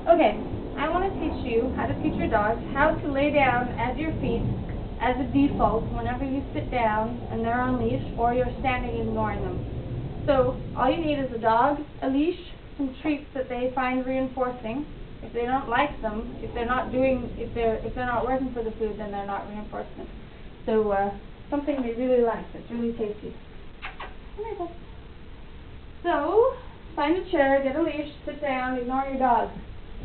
Okay, I want to teach you how to teach your dog how to lay down at your feet as a default whenever you sit down and they're on leash or you're standing ignoring them. So all you need is a dog, a leash, some treats that they find reinforcing. If they don't like them, if they're not working for the food, then they're not reinforcement. So something they really like that's really tasty. Come here, bud. So find a chair, get a leash, sit down, ignore your dog.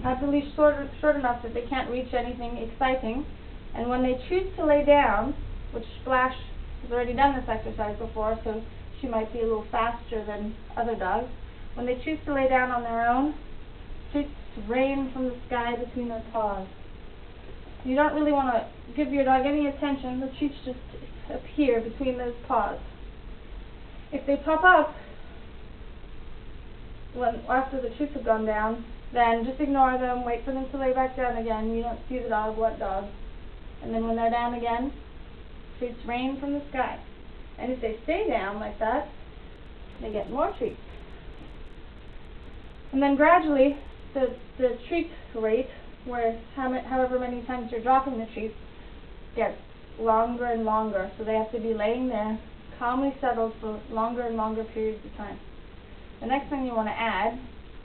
Have the leash short enough that they can't reach anything exciting. And when they choose to lay down, which Splash has already done this exercise before, so she might be a little faster than other dogs. When they choose to lay down on their own, treats rain from the sky between their paws. You don't really want to give your dog any attention. The treats just appear between those paws. If they pop up after the treats have gone down, then just ignore them, wait for them to lay back down again. You don't see the dog, what dog? And then when they're down again, treats rain from the sky. And if they stay down like that, they get more treats. And then gradually, the treat rate, where however many times you're dropping the treats, gets longer and longer. So they have to be laying there, calmly settled for longer and longer periods of time. The next thing you want to add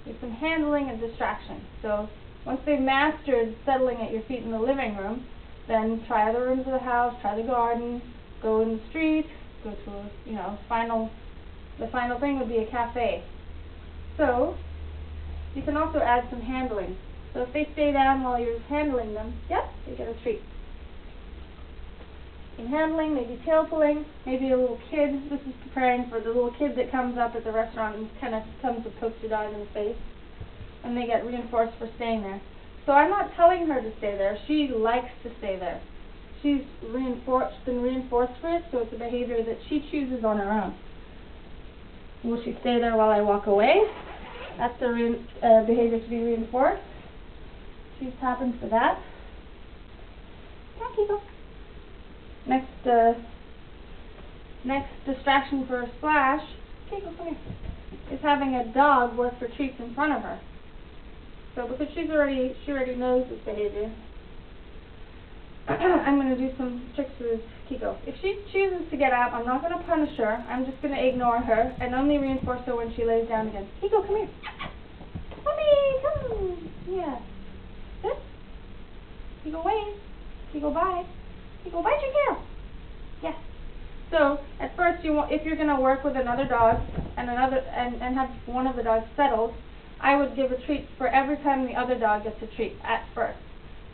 is some handling and distraction. So once they've mastered settling at your feet in the living room, then try other rooms of the house, try the garden, go in the street, go to the final thing would be a cafe. So you can also add some handling. So if they stay down while you're handling them, yep, they get a treat. In handling, maybe tail pulling, maybe a little kid. This is preparing for the little kid that comes up at the restaurant and kind of comes to poke your dog in the face, and they get reinforced for staying there. So I'm not telling her to stay there. She likes to stay there. She's been reinforced for it, so it's a behavior that she chooses on her own. Will she stay there while I walk away? That's the behavior to be reinforced. She's tapping for that. Come on, Kiko. Next distraction for a Splash, Kiko, come here, is having a dog work for treats in front of her. So because she already knows this behavior, I'm going to do some tricks with Kiko. If she chooses to get up, I'm not going to punish her. I'm just going to ignore her and only reinforce her when she lays down again. Kiko, come here. Puppy, come. Yeah. Sit. Kiko, wait. Kiko, bye. Kiko, bite your tail. Yes. So at first, if you're going to work with another dog and have one of the dogs settled, I would give a treat for every time the other dog gets a treat at first.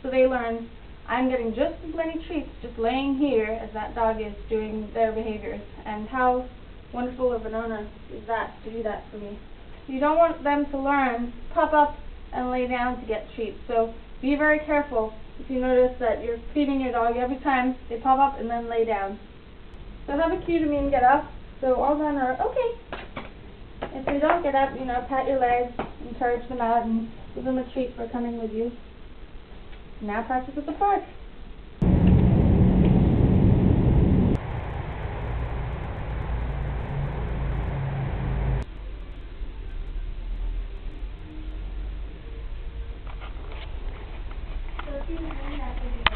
So they learn, I'm getting just as many treats just laying here as that dog is doing their behaviors. And how wonderful of an owner is that to do that for me. You don't want them to learn, pop up and lay down to get treats. So be very careful if you notice that you're feeding your dog every time they pop up and then lay down. So have a cue to me and get up. So all done are okay. If they don't get up, pat your legs, encourage them out, and give them a treat for coming with you. Now practice at the park. So if you